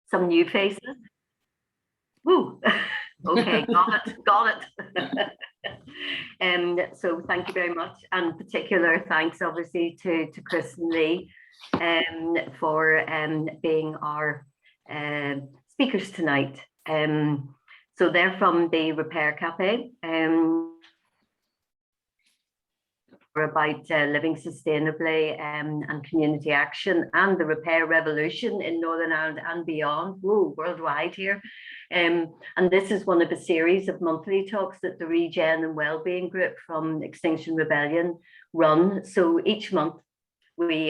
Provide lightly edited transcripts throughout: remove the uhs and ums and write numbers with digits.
some new faces. Woo. Okay, got it. So thank you very much, and particular thanks obviously to Chris and Lee for being our speakers tonight. So they're from the Repair Café, about living sustainably and community action and the repair revolution in Northern Ireland and beyond. Whoa, worldwide here. And this is one of a series of monthly talks that the Regen and Wellbeing group from Extinction Rebellion run. So each month we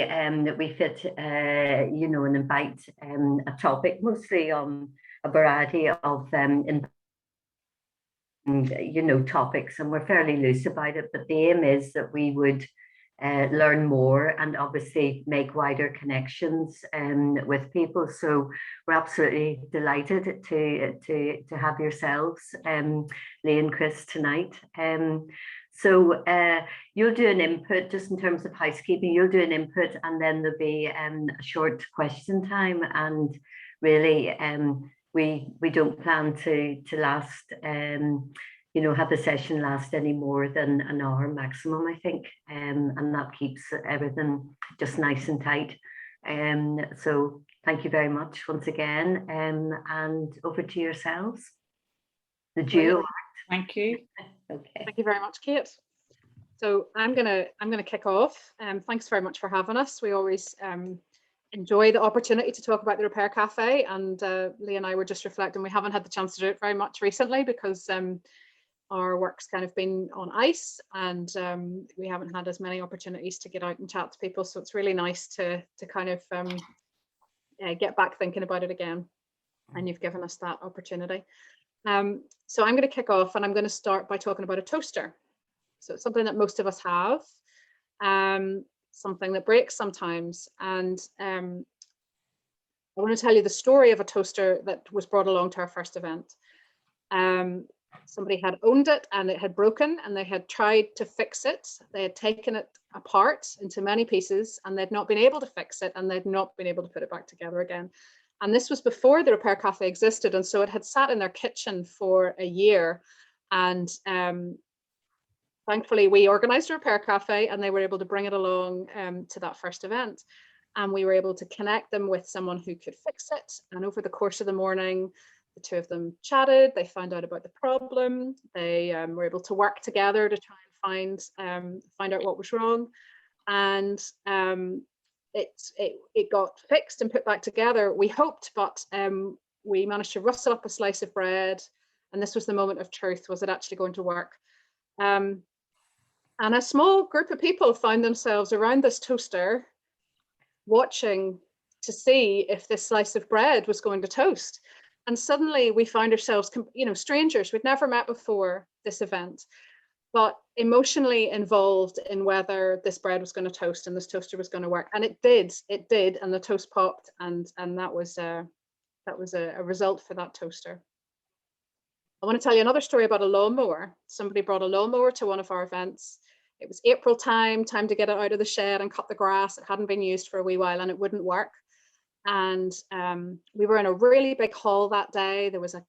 fit you know, and invite a topic, mostly on a variety of you know, topics, and we're fairly loose about it, but the aim is that we would learn more and obviously make wider connections with people. So we're absolutely delighted to have yourselves, Lee and Chris, tonight. So you'll do an input, just in terms of housekeeping, you'll do an input, and then there'll be a short question time, and really we don't plan to last, you know, have the session last any more than an hour maximum, I think, and that keeps everything just nice and tight. So thank you very much once again, and over to yourselves. The duo. Thank you. Okay. Thank you very much, Kate. So I'm gonna kick off. Thanks very much for having us. We always enjoy the opportunity to talk about the Repair Cafe, and Lee and I were just reflecting we haven't had the chance to do it very much recently because our work's kind of been on ice, and we haven't had as many opportunities to get out and chat to people, so it's really nice to kind of get back thinking about it again, and you've given us that opportunity. So I'm going to kick off, and I'm going to start by talking about a toaster. So it's something that most of us have, something that breaks sometimes, and I want to tell you the story of a toaster that was brought along to our first event. Somebody had owned it and it had broken, and they had tried to fix it. They had taken it apart into many pieces, and they'd not been able to fix it, and they'd not been able to put it back together again. And this was before the Repair Cafe existed, and so it had sat in their kitchen for a year. And thankfully, we organised a Repair Cafe, and they were able to bring it along to that first event. And we were able to connect them with someone who could fix it. And over the course of the morning, the two of them chatted. They found out about the problem. They were able to work together to try and find out what was wrong. And it got fixed and put back together, we hoped, but we managed to rustle up a slice of bread, and this was the moment of truth. Was it actually going to work? And a small group of people found themselves around this toaster watching to see if this slice of bread was going to toast. And suddenly we found ourselves, you know, strangers we'd never met before this event, but emotionally involved in whether this bread was going to toast and this toaster was going to work. And it did, and the toast popped, and that was a result for that toaster. I want to tell you another story about a lawnmower. Somebody brought a lawnmower to one of our events. It was April time to get it out of the shed and cut the grass. It hadn't been used for a wee while, and it wouldn't work. And we were in a really big hall that day. There was a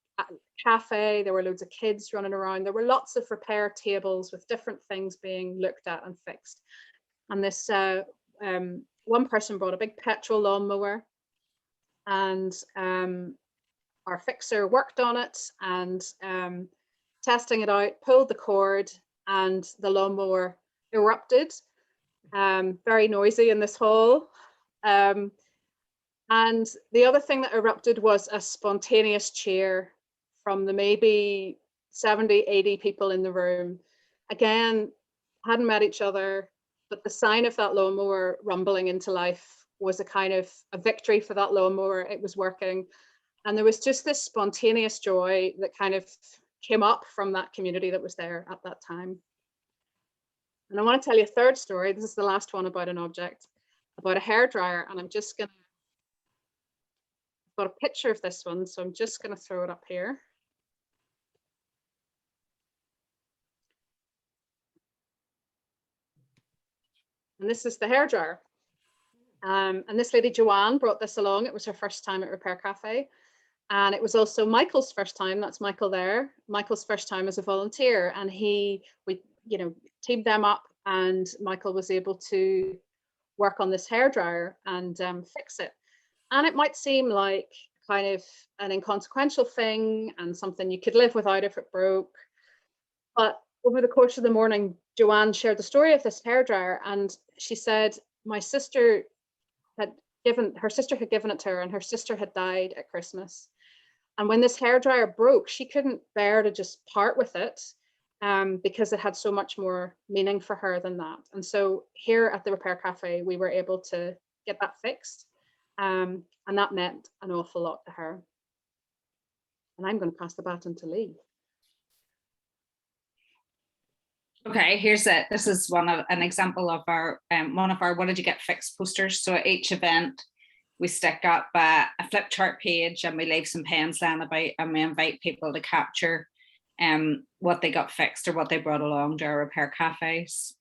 cafe, there were loads of kids running around. There were lots of repair tables with different things being looked at and fixed. And this one person brought a big petrol lawnmower, and our fixer worked on it and testing it out, pulled the cord, and the lawnmower erupted. Very noisy in this hall. And the other thing that erupted was a spontaneous cheer from the maybe 70, 80 people in the room. Again, hadn't met each other, but the sign of that lawnmower rumbling into life was a kind of a victory for that lawnmower. It was working. And there was just this spontaneous joy that kind of came up from that community that was there at that time. And I want to tell you a third story. This is the last one about an object, about a hairdryer. And I'm just going to, I've got a picture of this one, so I'm just going to throw it up here. And this is the hairdryer. And this lady, Joanne, brought this along. It was her first time at Repair Café. And it was also Michael's first time. That's Michael there. Michael's first time as a volunteer. And we teamed them up, and Michael was able to work on this hairdryer and fix it. And it might seem like kind of an inconsequential thing and something you could live without if it broke. But over the course of the morning, Joanne shared the story of this hairdryer, and she said, my sister had given it to her, and her sister had died at Christmas. And when this hairdryer broke, she couldn't bear to just part with it, because it had so much more meaning for her than that. And so here at the Repair Cafe, we were able to get that fixed. And that meant an awful lot to her. And I'm going to pass the baton to Lee. Okay, here's it. This is an example of our one of our "What did you get fixed" posters. So at each event, we stick up a flip chart page, and we leave some pens laying about, and we invite people to capture what they got fixed or what they brought along to our repair cafes.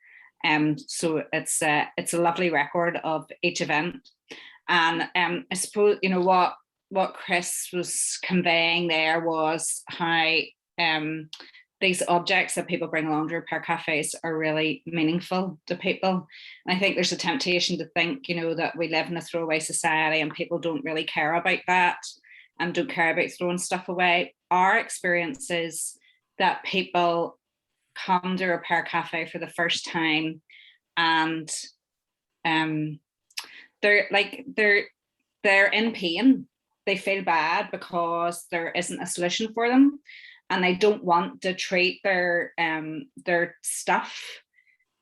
So it's a lovely record of each event. And I suppose, you know, what Chris was conveying there was how these objects that people bring along to repair cafes are really meaningful to people. And I think there's a temptation to think, you know, that we live in a throwaway society and people don't really care about that and don't care about throwing stuff away. Our experience is that people come to Repair Cafe for the first time, and they're in pain. They feel bad because there isn't a solution for them, and they don't want to treat their stuff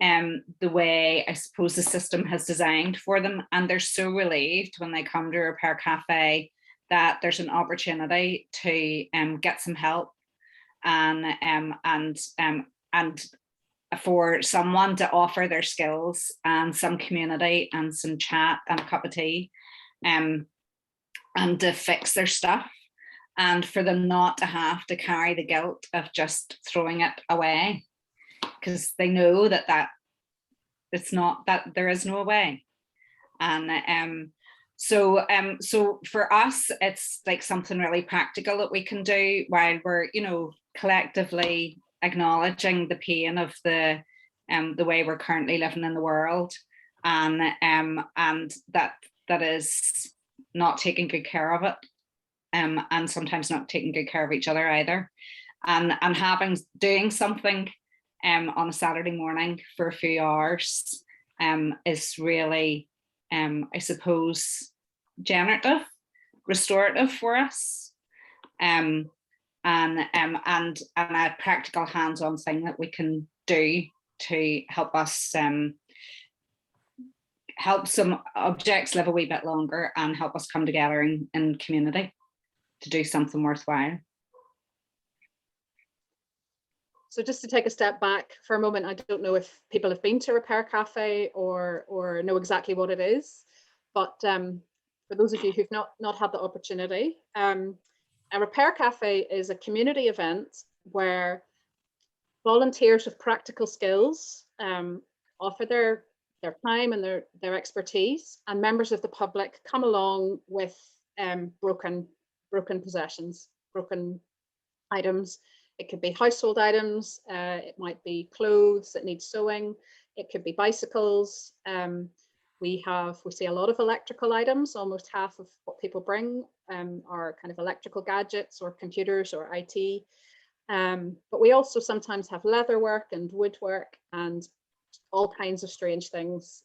the way I suppose the system has designed for them. And they're so relieved when they come to Repair Cafe that there's an opportunity to get some help, and for someone to offer their skills and some community and some chat and a cup of tea, and to fix their stuff, and for them not to have to carry the guilt of just throwing it away, because they know that it's not, that there is no way. And so for us, it's like something really practical that we can do while we're, you know, collectively acknowledging the pain of the way we're currently living in the world, and that is not taking good care of it, and sometimes not taking good care of each other either, and doing something on a Saturday morning for a few hours is really, I suppose, generative, restorative for us, and a practical hands-on thing that we can do to help us help some objects live a wee bit longer and help us come together in community to do something worthwhile. So just to take a step back for a moment, I don't know if people have been to Repair Cafe or know exactly what it is, but for those of you who've not had the opportunity, a Repair Cafe is a community event where volunteers with practical skills offer their time and their expertise, and members of the public come along with broken possessions, broken items. It could be household items, it might be clothes that need sewing, it could be bicycles. We see a lot of electrical items. Almost half of what people bring are kind of electrical gadgets or computers or IT. But we also sometimes have leather work and woodwork, and all kinds of strange things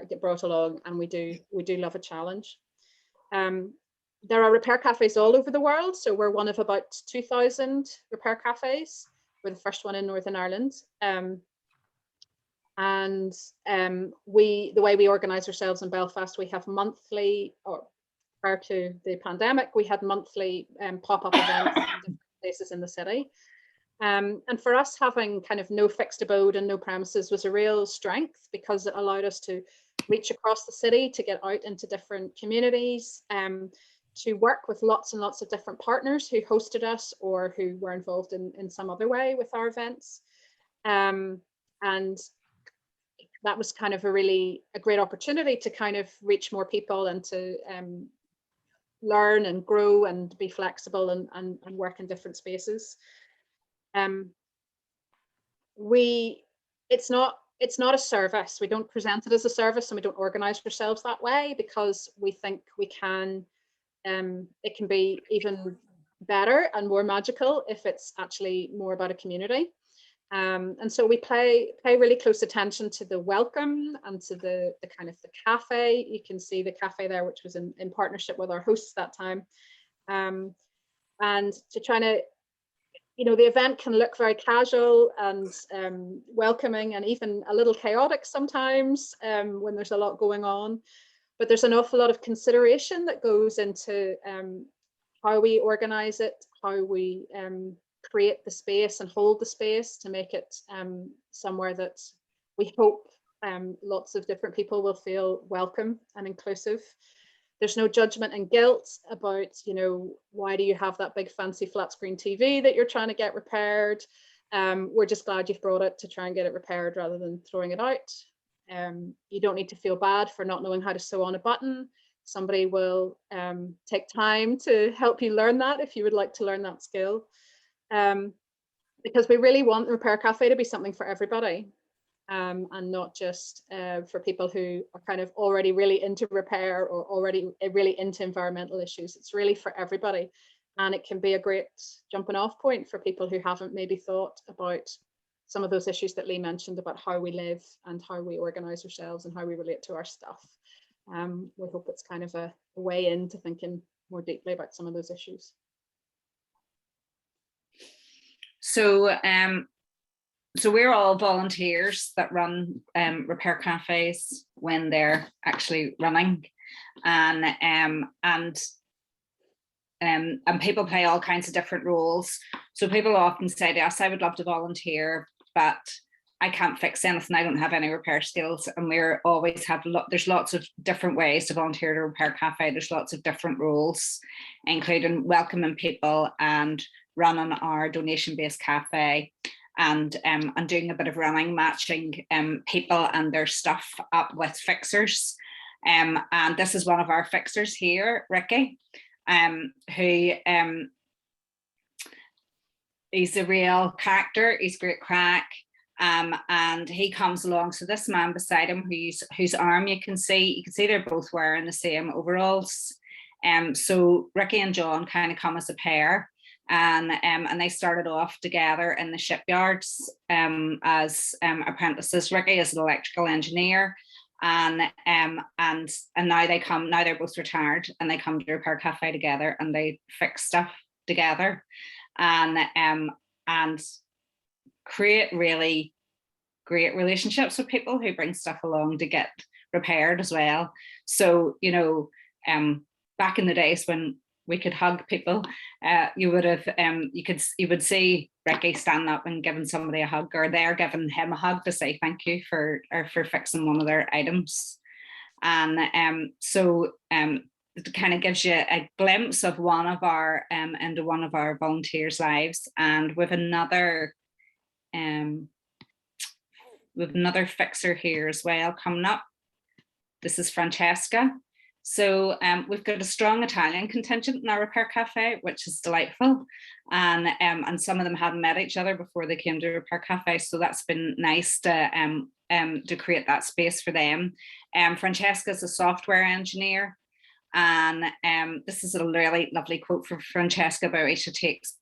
get brought along, and we do love a challenge. There are repair cafes all over the world, so we're one of about 2,000 repair cafes. We're the first one in Northern Ireland. The way we organise ourselves in Belfast, we have monthly, or prior to the pandemic, we had monthly pop-up events in different places in the city. And for us, having kind of no fixed abode and no premises was a real strength, because it allowed us to reach across the city, to get out into different communities, to work with lots and lots of different partners who hosted us or who were involved in some other way with our events. And that was kind of a great opportunity to kind of reach more people and to learn and grow and be flexible and work in different spaces. It's not a service. We don't present it as a service, and we don't organize ourselves that way, because we think we can, it can be even better and more magical if it's actually more about a community. And so we pay really close attention to the welcome and to the kind of the cafe. You can see the cafe there, which was in partnership with our hosts that time. And to try to, the event can look very casual and welcoming and even a little chaotic sometimes when there's a lot going on. But there's an awful lot of consideration that goes into how we organize it, how we create the space and hold the space to make it somewhere that we hope lots of different people will feel welcome and inclusive. There's no judgment and guilt about, why do you have that big fancy flat screen TV that you're trying to get repaired? We're just glad you've brought it to try and get it repaired rather than throwing it out. You don't need to feel bad for not knowing how to sew on a button. Somebody will take time to help you learn that if you would like to learn that skill. Because we really want the Repair Cafe to be something for everybody, and not just for people who are kind of already really into repair or already really into environmental issues. It's really for everybody, and it can be a great jumping off point for people who haven't maybe thought about some of those issues that Lee mentioned about how we live and how we organize ourselves and how we relate to our stuff. We hope it's kind of a way into thinking more deeply about some of those issues. So so we're all volunteers that run repair cafes when they're actually running, and people play all kinds of different roles. So people often say to us, I would love to volunteer, but I can't fix anything. I don't have any repair skills. And we're always there's lots of different ways to volunteer at a repair cafe. There's lots of different roles, including welcoming people and running our donation-based cafe, and doing a bit of running, matching people and their stuff up with fixers. And this is one of our fixers here, Ricky, who he's a real character. He's great crack. And he comes along. So this man beside him, whose arm you can see they're both wearing the same overalls. So Ricky and John kind of come as a pair, and they started off together in the shipyards as apprentices. Ricky is an electrical engineer, and now they're both retired, and they come to Repair Cafe together and they fix stuff together, and create really great relationships with people who bring stuff along to get repaired as well. So, back in the days when we could hug people, you would see Ricky standing up and giving somebody a hug, or they're giving him a hug to say thank you for fixing one of their items. And so it kind of gives you a glimpse of into one of our volunteers' lives. And with another fixer here as well coming up. This is Francesca. So we've got a strong Italian contingent in our Repair Cafe, which is delightful. And some of them hadn't met each other before they came to Repair Cafe. So that's been nice to create that space for them. Francesca is a software engineer. And this is a really lovely quote from Francesca about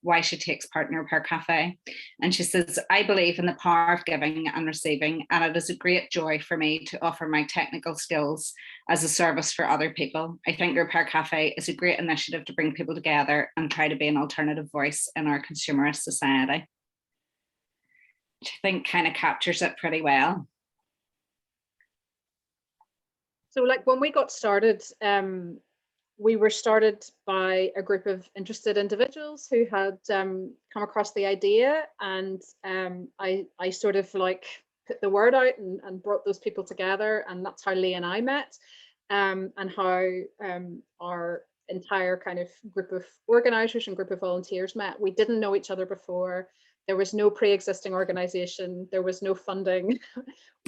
why she takes part in Repair Cafe. And she says, I believe in the power of giving and receiving, and it is a great joy for me to offer my technical skills as a service for other people. I think Repair Cafe is a great initiative to bring people together and try to be an alternative voice in our consumerist society, which I think kind of captures it pretty well. So like when we got started, we were started by a group of interested individuals who had come across the idea, and I sort of like put the word out and brought those people together, and that's how Lee and I met, and how our entire kind of group of organisers and group of volunteers met. We didn't know each other before. There was no pre-existing organization, there was no funding.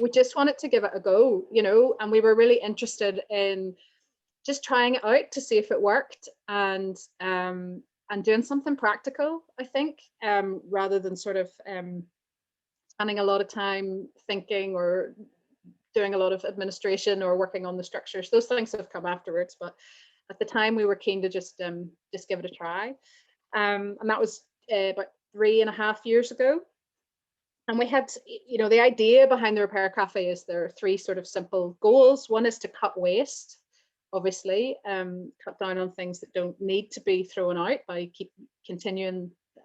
We just wanted to give it a go, you know, and we were really interested in just trying it out to see if it worked, and doing something practical, I think, rather than sort of spending a lot of time thinking or doing a lot of administration or working on the structures. Those things have come afterwards, but at the time we were keen to just give it a try. And that was about 3.5 years ago. And we had, you know, the idea behind the Repair Cafe is there are 3 sort of simple goals. One is to cut waste, obviously, cut down on things that don't need to be thrown out by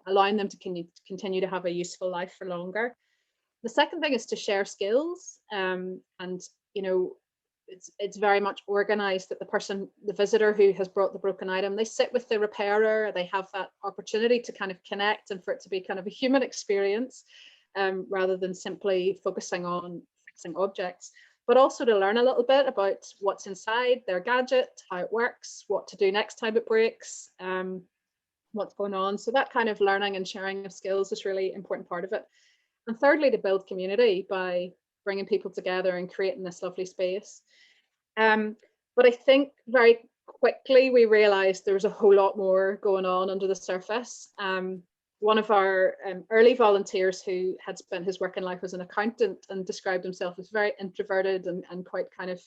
allowing them to continue to have a useful life for longer. The second thing is to share skills, and you know, it's very much organized that the visitor who has brought the broken item, they sit with the repairer, they have that opportunity to kind of connect and for it to be kind of a human experience, rather than simply focusing on fixing objects, but also to learn a little bit about what's inside their gadget, how it works, what to do next time it breaks, what's going on. So that kind of learning and sharing of skills is really an important part of it. And thirdly, to build community by bringing people together and creating this lovely space. But I think very quickly we realized there was a whole lot more going on under the surface. One of our early volunteers who had spent his working life as an accountant and described himself as very introverted and quite kind of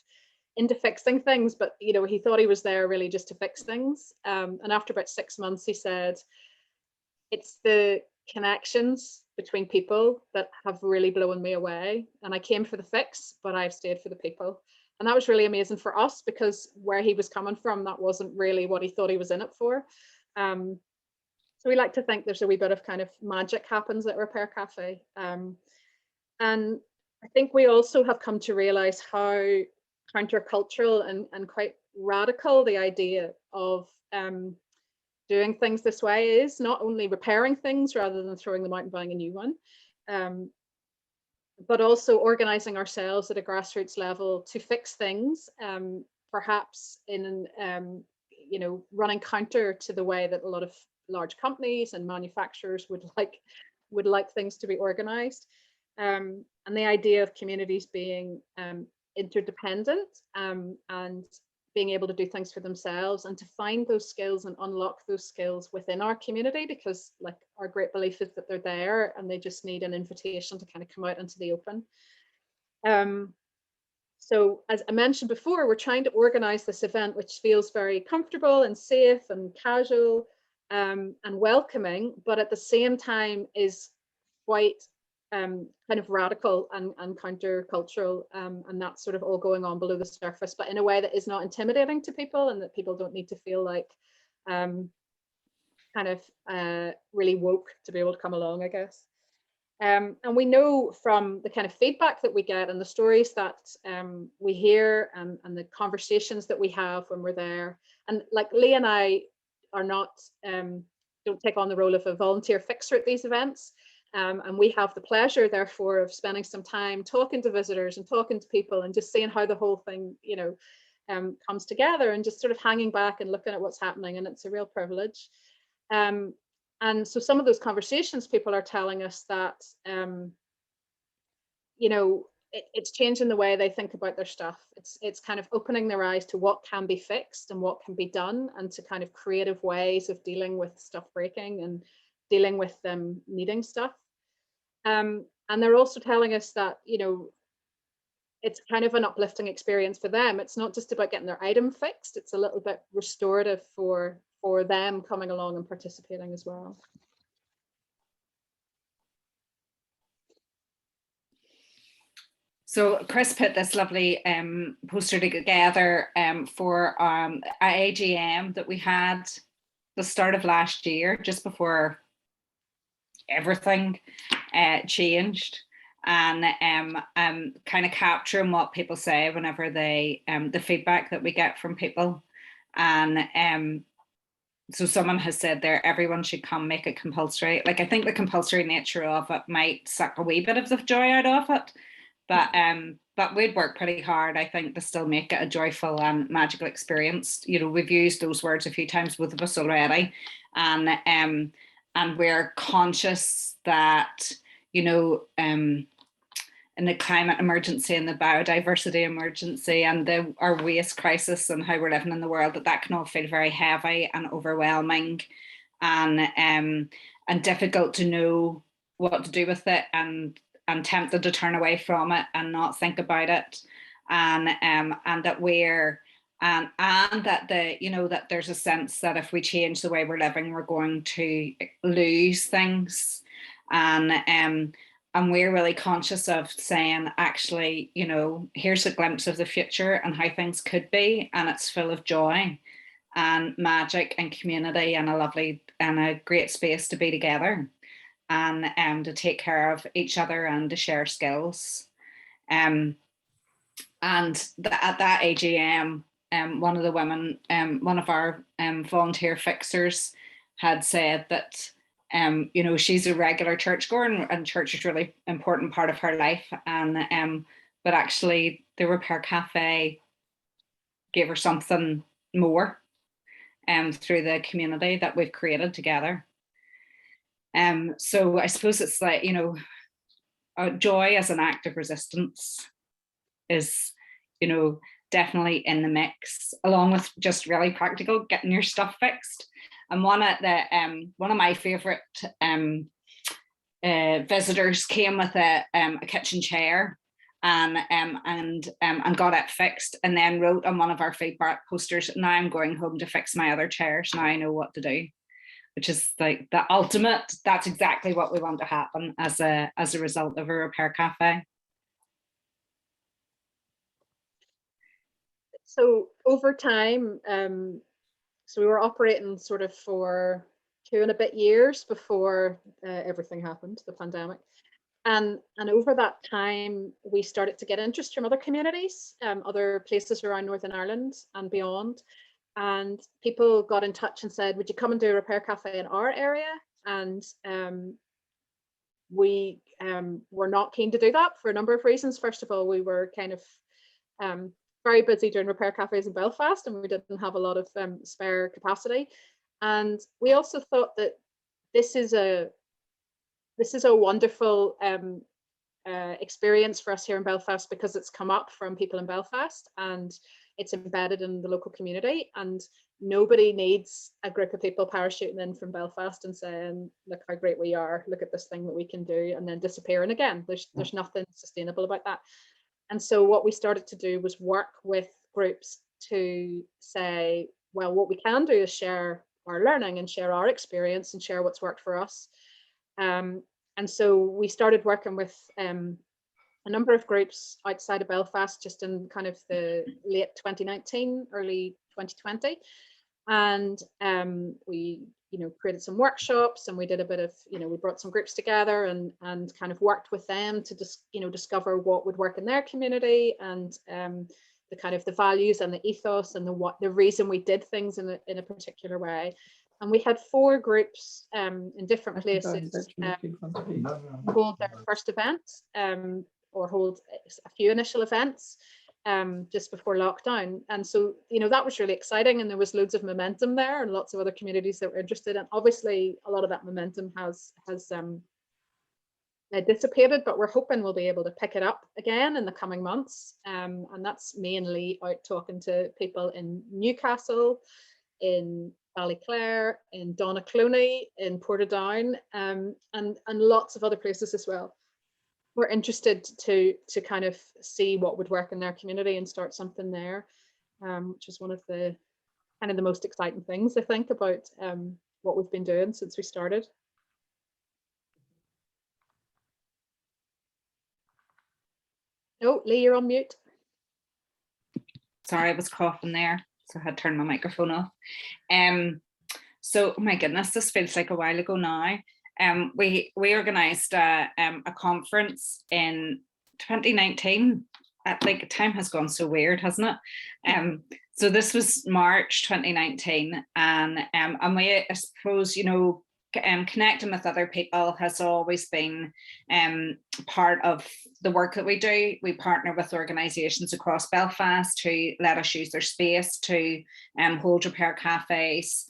into fixing things, but you know, he thought he was there really just to fix things. And after about 6 months, he said, it's the connections between people that have really blown me away. And I came for the fix, but I've stayed for the people. And that was really amazing for us, because where he was coming from, that wasn't really what he thought he was in it for. So we like to think there's a wee bit of kind of magic happens at Repair Cafe. And I think we also have come to realize how countercultural and quite radical the idea of doing things this way is, not only repairing things rather than throwing them out and buying a new one, but also organizing ourselves at a grassroots level to fix things, perhaps in you know, running counter to the way that a lot of large companies and manufacturers would like things to be organized, and the idea of communities being interdependent, and being able to do things for themselves and to find those skills and unlock those skills within our community, because like our great belief is that they're there and they just need an invitation to kind of come out into the open. So as I mentioned before, we're trying to organize this event which feels very comfortable and safe and casual, and welcoming, but at the same time is quite kind of radical and countercultural, and that's sort of all going on below the surface, but in a way that is not intimidating to people, and that people don't need to feel like kind of really woke to be able to come along, I guess. And we know from the kind of feedback that we get and the stories that we hear, and the conversations that we have when we're there, and like Lee and I are not, don't take on the role of a volunteer fixer at these events. And we have the pleasure, therefore, of spending some time talking to visitors and talking to people and just seeing how the whole thing, you know, comes together, and just sort of hanging back and looking at what's happening. And it's a real privilege. And so some of those conversations, people are telling us that, you know, it's changing the way they think about their stuff. It's kind of opening their eyes to what can be fixed and what can be done, and to kind of creative ways of dealing with stuff breaking and dealing with them needing stuff. And they're also telling us that, you know, it's kind of an uplifting experience for them. It's not just about getting their item fixed, it's a little bit restorative for them coming along and participating as well. So Chris put this lovely poster together for our AGM that we had the start of last year, just before everything changed, and kind of capturing what people say whenever they the feedback that we get from people. And so someone has said there, everyone should come, make it compulsory. Like, I think the compulsory nature of it might suck a wee bit of the joy out of it, but we'd work pretty hard, I think, to still make it a joyful and magical experience. You know, we've used those words a few times, both of us already, and we're conscious that, you know, in the climate emergency and the biodiversity emergency and our waste crisis and how we're living in the world, that can all feel very heavy and overwhelming and difficult to know what to do with it, and tempted to turn away from it and not think about it, and that we're and that that there's a sense that if we change the way we're living, we're going to lose things, and we're really conscious of saying, actually, you know, here's a glimpse of the future and how things could be, and it's full of joy and magic and community and a great space to be together and to take care of each other and to share skills. And at that AGM, one of the women, one of our volunteer fixers, had said that you know, she's a regular churchgoer and church is a really important part of her life, and but actually the Repair Café gave her something more through the community that we've created together. So I suppose it's like, you know, joy as an act of resistance is, you know, definitely in the mix, along with just really practical getting your stuff fixed. And one of my favorite visitors came with a kitchen chair and got it fixed, and then wrote on one of our feedback posters, "Now I'm going home to fix my other chairs. Now I know what to do," which is like the ultimate. That's exactly what we want to happen as a result of a Repair Café. So over time, so we were operating sort of for 2 and a bit years before everything happened, the pandemic. And over that time, we started to get interest from other communities, other places around Northern Ireland and beyond. And people got in touch and said, would you come and do a Repair Café in our area? And we were not keen to do that for a number of reasons. First of all, we were kind of very busy doing Repair Cafés in Belfast, and we didn't have a lot of spare capacity. And we also thought that this is a wonderful experience for us here in Belfast, because it's come up from people in Belfast and it's embedded in the local community, and nobody needs a group of people parachuting in from Belfast and saying, look how great we are, look at this thing that we can do, and then disappearing again. There's nothing sustainable about that. And so what we started to do was work with groups to say, well, what we can do is share our learning and share our experience and share what's worked for us. And so we started working with a number of groups outside of Belfast, just in kind of the late 2019, early 2020. And we, you know, created some workshops, and we did a bit of, you know, we brought some groups together and kind of worked with them to just, you know, discover what would work in their community, and the kind of the values and the ethos and the reason we did things in a particular way. And we had 4 groups in different places hold their first event, or hold a few initial events just before lockdown. And so, you know, that was really exciting, and there was loads of momentum there and lots of other communities that were interested. And obviously a lot of that momentum has dissipated, but we're hoping we'll be able to pick it up again in the coming months. And that's mainly out talking to people in Newcastle, in Ballyclare, in Donaghcloney, in Portadown, and lots of other places as well. We're interested to kind of see what would work in their community and start something there, which is one of the kind of the most exciting things, I think, about what we've been doing since we started. Oh, Lee, you're on mute. Sorry, I was coughing there, so I had to turn my microphone off. So, oh my goodness, this feels like a while ago now. We organised a conference in 2019. Like, time has gone so weird, hasn't it? So this was March 2019, and we, I suppose, you know, connecting with other people has always been part of the work that we do. We partner with organisations across Belfast who let us use their space to hold repair cafes.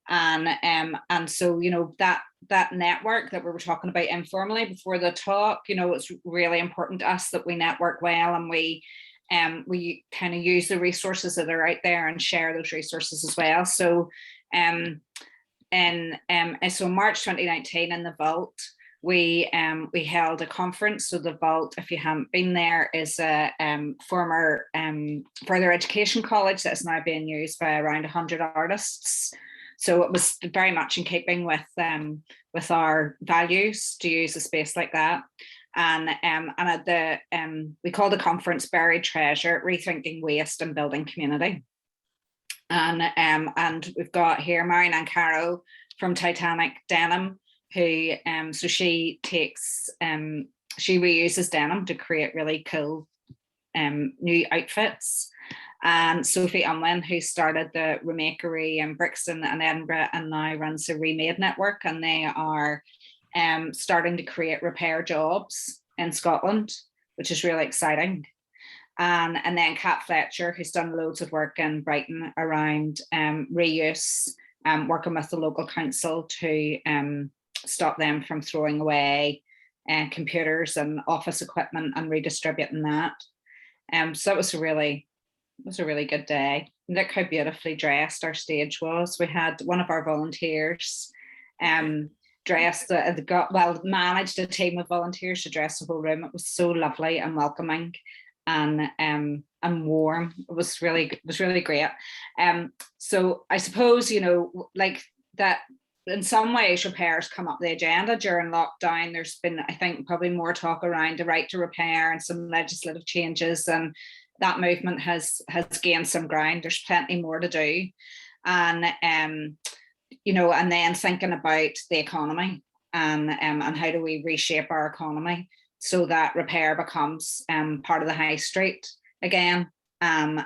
And so, you know, that network that we were talking about informally before the talk, you know, it's really important to us that we network well, and we kind of use the resources that are out there and share those resources as well. So so in March 2019 in the Vault, we held a conference. So the Vault, if you haven't been there, is a former further education college that is now being used by around 100 artists. So it was very much in keeping with our values to use a space like that. And at the we called the conference Buried Treasure: Rethinking Waste and Building Community. And we've got here Marion and Carol from Titanic Denim, who so she takes she reuses denim to create really cool new outfits. And Sophie Unwin, who started the Remakery in Brixton and Edinburgh and now runs the Remade Network, and they are starting to create repair jobs in Scotland, which is really exciting. And then Kat Fletcher, who's done loads of work in Brighton around reuse, working with the local council to stop them from throwing away computers and office equipment and redistributing that. So it was a really good day. Look how beautifully dressed our stage was. We had one of our volunteers managed a team of volunteers to dress the whole room. It was so lovely and welcoming and warm. It was really great. So I suppose, you know, like that in some ways repairs come up the agenda during lockdown. There's been, I think, probably more talk around the right to repair and some legislative changes, and that movement has gained some ground. There's plenty more to do. And you know, and then thinking about the economy and how do we reshape our economy so that repair becomes part of the high street again, and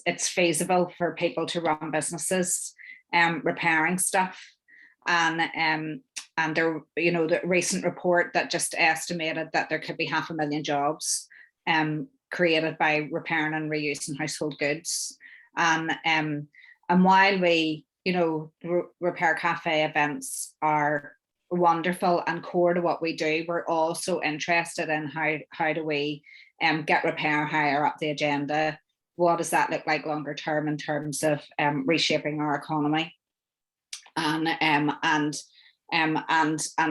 it's feasible for people to run businesses repairing stuff. And there, you know, the recent report that just estimated that there could be 500,000 jobs created by repairing and reusing household goods. And while we, you know, Repair Cafe events are wonderful and core to what we do, we're also interested in how do we get repair higher up the agenda. What does that look like longer term in terms of reshaping our economy and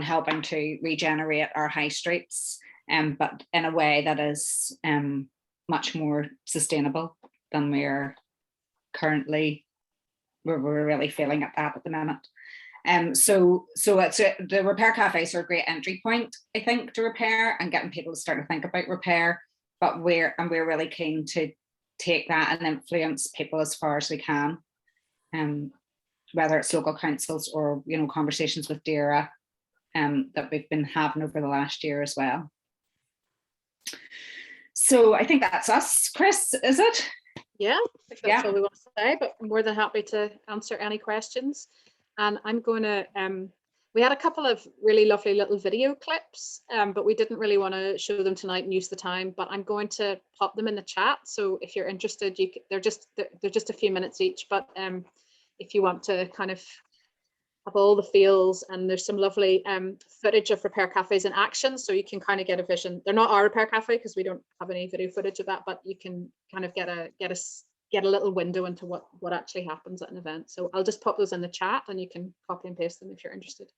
helping to regenerate our high streets, but in a way that is much more sustainable than we're currently. We're really feeling at that at the minute. So it's the repair cafes are a great entry point, I think, to repair and getting people to start to think about repair. But we're really keen to take that and influence people as far as we can, whether it's local councils or, you know, conversations with DERA that we've been having over the last year as well. So I think that's us, Chris, is it? Yeah, I think that's all we want to say, but I'm more than happy to answer any questions. And I'm going to, we had a couple of really lovely little video clips, but we didn't really want to show them tonight and use the time, but I'm going to pop them in the chat. So if you're interested, they're just a few minutes each, but if you want to kind of have all the feels, and there's some lovely footage of repair cafes in action, so you can kind of get a vision. They're not our repair cafe because we don't have any video footage of that, but you can kind of get a little window into what actually happens at an event. So I'll just pop those in the chat and you can copy and paste them if you're interested.